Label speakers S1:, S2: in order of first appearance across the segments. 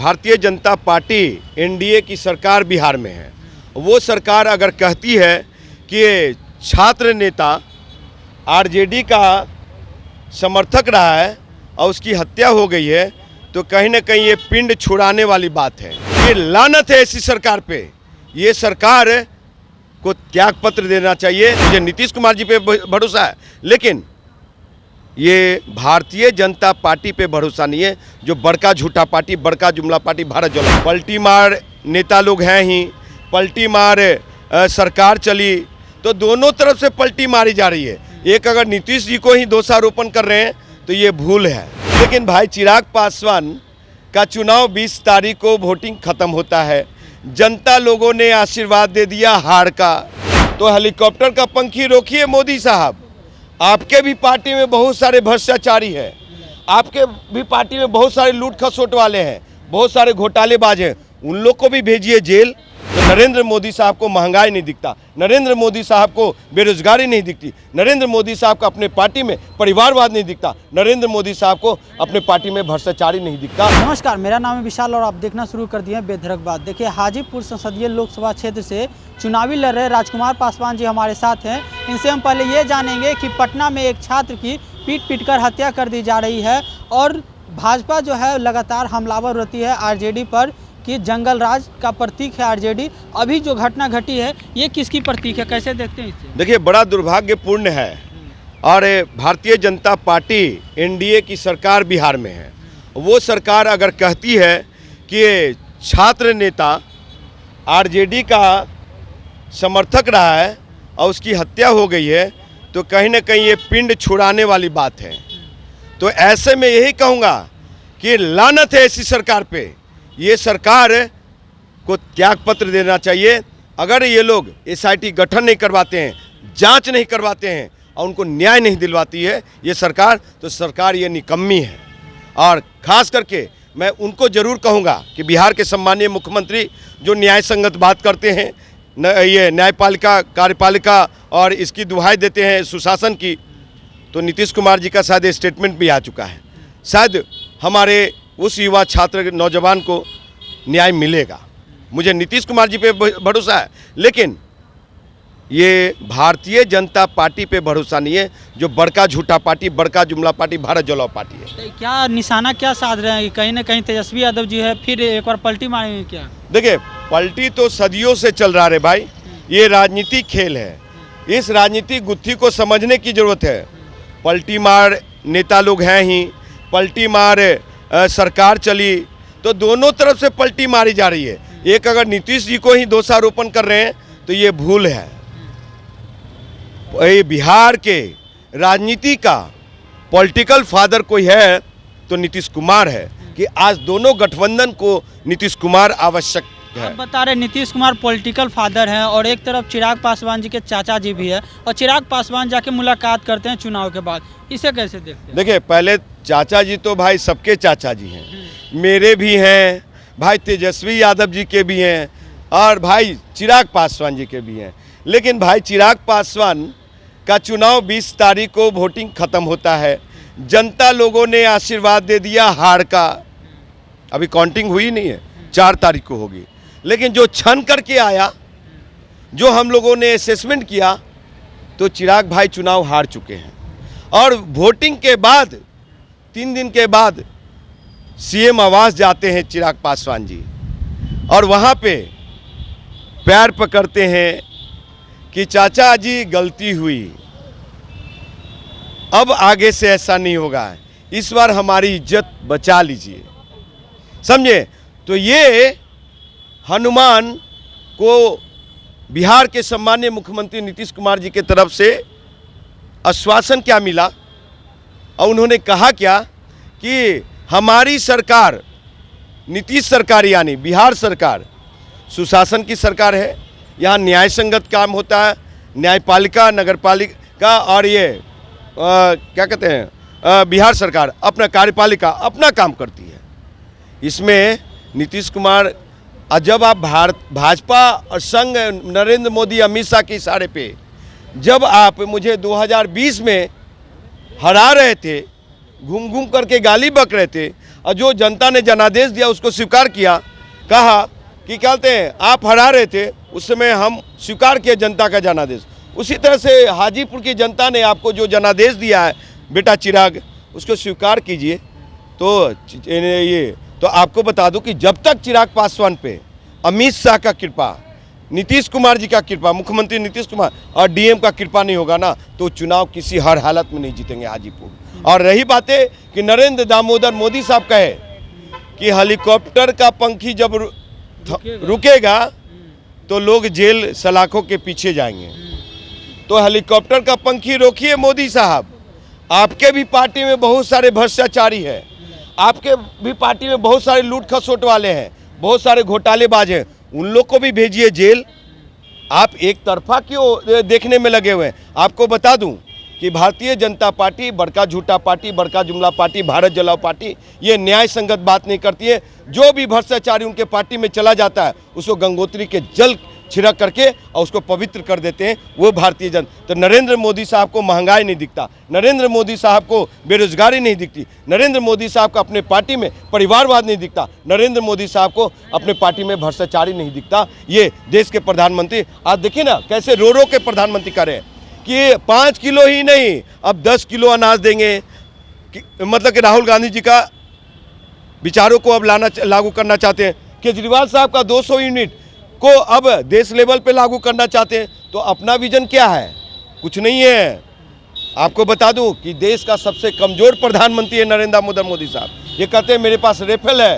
S1: Bharatiya Janata party NDA की सरकार बिहार में है। वो सरकार अगर कहती है कि ये छात्र नेता आरजेडी का समर्थक रहा है और उसकी हत्या हो गई है, तो कहीं ना कहीं ये पिंड छुड़ाने वाली बात है। ये लानत है ऐसी सरकार पे। ये सरकार को त्याग पत्र देना चाहिए। मुझे नीतीश कुमार जी पे भरोसा है, लेकिन ये भारतीय जनता पार्टी पे भरोसा नहीं है, जो बड़का झूठा पार्टी, बड़का जुमला पार्टी भारत जोड़ो। पलटी मार नेता लोग हैं ही, पलटी मार सरकार चली, तो दोनों तरफ से पलटी मारी जा रही है। एक अगर नीतीश जी को ही दोषारोपण कर रहे हैं तो ये भूल है। लेकिन भाई चिराग पासवान का चुनाव 20 तारीख को वोटिंग खत्म होता है। जनता लोगों ने आशीर्वाद दे दिया हार का, तो हेलीकॉप्टर का पंखी रोकिए मोदी साहब। आपके भी पार्टी में बहुत सारे भ्रष्टाचारी हैं, आपके भी पार्टी में बहुत सारे लूट खसोट वाले हैं, बहुत सारे घोटालेबाज हैं, उन लोग को भी भेजिए जेल। तो नरेंद्र मोदी साहब को महंगाई नहीं दिखता, नरेंद्र मोदी साहब को बेरोजगारी नहीं दिखती, नरेंद्र मोदी साहब को अपने पार्टी में परिवारवाद नहीं दिखता, नरेंद्र मोदी साहब को अपने पार्टी में भ्रष्टाचारी नहीं दिखता।
S2: नमस्कार, मेरा नाम है विशाल और आप देखना शुरू कर दिए हैं बेधड़क बात। देखिए, हाजीपुर संसदीय लोकसभा क्षेत्र से चुनावी लड़ रहे राजकुमार पासवान जी हमारे साथ हैं। इनसे हम पहले ये जानेंगे कि पटना में एक छात्र की पीट कर हत्या कर दी जा रही है और भाजपा जो है लगातार हमलावर रहती है आरजेडी पर कि जंगल राज का प्रतीक है आरजेडी। अभी जो घटना घटी है ये किसकी प्रतीक है, कैसे देखते हैं इसे?
S1: देखिए, बड़ा दुर्भाग्यपूर्ण है और भारतीय जनता पार्टी एनडीए की सरकार बिहार में है। वो सरकार अगर कहती है कि ये छात्र नेता आरजेडी का समर्थक रहा है और उसकी हत्या हो गई है, तो कहीं ना कहीं ये पिंड छुड़ाने वाली बात है। तो ऐसे में यही कहूँगा कि लानत है ऐसी सरकार पे। ये सरकार को त्याग पत्र देना चाहिए। अगर ये लोग एसआईटी गठन नहीं करवाते हैं, जांच नहीं करवाते हैं और उनको न्याय नहीं दिलवाती है ये सरकार, तो सरकार ये निकम्मी है। और ख़ास करके मैं उनको ज़रूर कहूँगा कि बिहार के सम्मानीय मुख्यमंत्री जो न्याय संगत बात करते हैं, ये न्यायपालिका, कार्यपालिका और इसकी दुहाई देते हैं सुशासन की, तो नीतीश कुमार जी का शायद स्टेटमेंट भी आ चुका है। शायद हमारे उस युवा छात्र नौजवान को न्याय मिलेगा। मुझे नीतीश कुमार जी पे भरोसा है, लेकिन ये भारतीय जनता पार्टी पे भरोसा नहीं है, जो बड़का झूठा पार्टी, बड़का जुमला पार्टी भारत जोड़ो पार्टी है।
S2: क्या निशाना क्या साध रहे हैं कि कहीं ना कहीं तेजस्वी यादव जी है फिर एक बार पलटी मारेंगे क्या?
S1: देखिए, पलटी तो सदियों से चल रहा है भाई। ये राजनीतिक खेल है, इस राजनीतिक गुत्थी को समझने की ज़रूरत है। पलटी मार नेता लोग हैं ही, पलटी मार सरकार चली, तो दोनों तरफ से पलटी मारी जा रही है। एक अगर नीतीश जी को ही दोषारोपण कर रहे हैं तो ये भूल है। ये बिहार के राजनीति का पॉलिटिकल फादर कोई है तो नीतीश कुमार है, कि आज दोनों गठबंधन को नीतीश कुमार आवश्यक है।
S2: आप बता रहे नीतीश कुमार पॉलिटिकल फादर हैं और एक तरफ चिराग पासवान जी के चाचा जी भी है, और चिराग पासवान जाके मुलाकात करते हैं चुनाव के बाद, इसे कैसे देखते हैं?
S1: देखिए, पहले चाचा जी तो भाई सबके चाचा जी हैं, मेरे भी हैं भाई, तेजस्वी यादव जी के भी हैं और भाई चिराग पासवान जी के भी हैं। लेकिन भाई चिराग पासवान का चुनाव 20 तारीख को वोटिंग खत्म होता है। जनता लोगों ने आशीर्वाद दे दिया हार का। अभी काउंटिंग हुई नहीं है, 4 तारीख को होगी। लेकिन जो छन करके आया, जो हम लोगों ने असेसमेंट किया, तो चिराग भाई चुनाव हार चुके हैं। और वोटिंग के बाद 3 दिन के बाद सीएम आवास जाते हैं चिराग पासवान जी, और वहाँ पे पैर पकड़ते हैं कि चाचा जी गलती हुई, अब आगे से ऐसा नहीं होगा, इस बार हमारी इज्जत बचा लीजिए। समझे? तो ये हनुमान को बिहार के सम्मानीय मुख्यमंत्री नीतीश कुमार जी के तरफ से आश्वासन क्या मिला, और उन्होंने कहा क्या कि हमारी सरकार, नीतीश सरकार यानी बिहार सरकार सुशासन की सरकार है। यहाँ न्याय संगत काम होता है, न्यायपालिका, नगरपालिका और ये क्या कहते हैं बिहार सरकार अपना कार्यपालिका अपना काम करती है। इसमें नीतीश कुमार, जब आप भाजपा और संघ नरेंद्र मोदी अमित शाह के इशारे पे जब आप मुझे 2020 में हरा रहे थे, घूम घूम करके गाली बक रहे थे, और जो जनता ने जनादेश दिया उसको स्वीकार किया, कहा कि क्या कहते हैं आप हरा रहे थे, उस समय हम स्वीकार किए जनता का जनादेश। उसी तरह से हाजीपुर की जनता ने आपको जो जनादेश दिया है बेटा चिराग, उसको स्वीकार कीजिए। तो आपको बता दूं कि जब तक चिराग पासवान पे अमित शाह का कृपा, नीतीश कुमार जी का कृपा, मुख्यमंत्री नीतीश कुमार और डीएम का कृपा नहीं होगा ना, तो चुनाव किसी हर हालत में नहीं जीतेंगे हाजीपुर। और रही बातें कि नरेंद्र दामोदर मोदी साहब कहे कि हेलीकॉप्टर का पंखी जब रुकेगा तो लोग जेल सलाखों के पीछे जाएंगे। तो हेलीकॉप्टर का पंखी रोकिए मोदी साहब। आपके भी पार्टी में बहुत सारे भ्रष्टाचारी हैं, आपके भी पार्टी में बहुत सारे लूट खसोट वाले हैं, बहुत सारे घोटालेबाज हैं, उन लोग को भी भेजिए जेल। आप एक तरफा क्यों देखने में लगे हुए हैं? आपको बता दूं कि भारतीय जनता पार्टी बड़का झूठा पार्टी, बड़का जुमला पार्टी, भारत जलाओ पार्टी ये न्याय संगत बात नहीं करती है। जो भी भ्रष्टाचारी उनके पार्टी में चला जाता है उसको गंगोत्री के जल छिड़क करके और उसको पवित्र कर देते हैं, वो भारतीय जनता। तो नरेंद्र मोदी साहब को महंगाई नहीं दिखता, नरेंद्र मोदी साहब को बेरोजगारी नहीं दिखती, नरेंद्र मोदी साहब को अपने पार्टी में परिवारवाद नहीं दिखता, नरेंद्र मोदी साहब को अपने पार्टी में भ्रष्टाचारी नहीं दिखता। ये देश के प्रधानमंत्री आज देखिए ना कैसे रो रो के प्रधानमंत्री कर रहे हैं कि 5 किलो ही नहीं अब 10 किलो अनाज देंगे। मतलब कि राहुल गांधी जी का विचारों को अब लागू करना चाहते हैं। केजरीवाल साहब का 200 यूनिट को अब देश लेवल पे लागू करना चाहते हैं। तो अपना विजन क्या है? कुछ नहीं है। आपको बता दूं कि देश का सबसे कमजोर प्रधानमंत्री है नरेंद्र दामोदर मोदी साहब। ये कहते हैं मेरे पास राफेल है,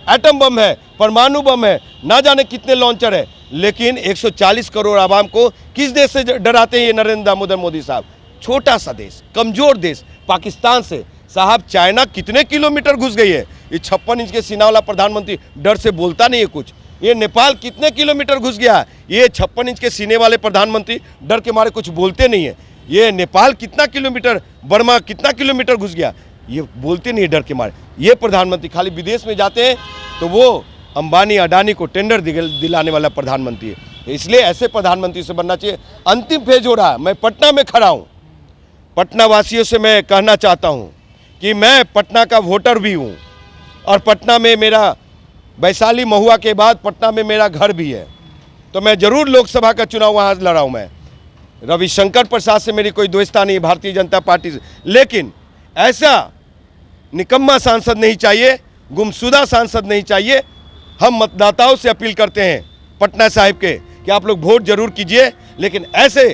S1: एटम बम है, परमाणु बम है, ना जाने कितने लॉन्चर है, लेकिन 140 करोड़ आवाम को किस देश से डराते हैं ये नरेंद्र दामोदर मोदी साहब? छोटा सा देश, कमजोर देश पाकिस्तान से। साहब चाइना कितने किलोमीटर घुस गई है, ये 56 इंच के सीना वाला प्रधानमंत्री डर से बोलता नहीं है कुछ। ये नेपाल कितने किलोमीटर घुस गया है, ये 56 इंच के सीने वाले प्रधानमंत्री डर के मारे कुछ बोलते नहीं है। ये नेपाल कितना किलोमीटर, बर्मा कितना किलोमीटर घुस गया, ये बोलते नहीं है डर के मारे। ये प्रधानमंत्री खाली विदेश में जाते हैं तो वो अंबानी अडानी को टेंडर दिलाने वाला प्रधानमंत्री है। इसलिए ऐसे प्रधानमंत्री से बनना चाहिए। अंतिम फेज हो रहा है, मैं पटना में खड़ा हूँ। पटना वासियों से मैं कहना चाहता हूँ कि मैं पटना का वोटर भी हूँ और पटना में मेरा वैशाली महुआ के बाद पटना में मेरा घर भी है। तो मैं ज़रूर लोकसभा का चुनाव वहाँ लड़ा हूँ। मैं रविशंकर प्रसाद से मेरी कोई दोस्ती नहीं, भारतीय जनता पार्टी से, लेकिन ऐसा निकम्मा सांसद नहीं चाहिए, गुमशुदा सांसद नहीं चाहिए। हम मतदाताओं से अपील करते हैं पटना साहिब के कि आप लोग वोट जरूर कीजिए, लेकिन ऐसे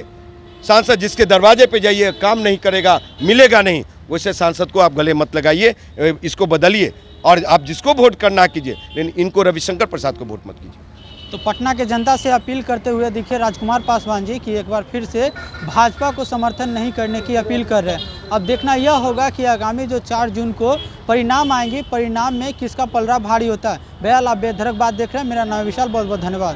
S1: सांसद जिसके दरवाजे पे जाइए काम नहीं करेगा, मिलेगा नहीं, वैसे सांसद को आप गले मत लगाइए, इसको बदलिए और आप जिसको वोट करना कीजिए, लेकिन इनको रविशंकर प्रसाद को वोट मत कीजिए।
S2: तो पटना के जनता से अपील करते हुए दिखे राजकुमार पासवान जी कि एक बार फिर से भाजपा को समर्थन नहीं करने की अपील कर रहे हैं। अब देखना यह होगा कि आगामी जो 4 जून को परिणाम आएंगे, परिणाम में किसका पलड़ा भारी होता है। बहरहाल आप बेधड़क बात देख रहे हैं। मेरा नाम विशाल, बहुत बहुत धन्यवाद।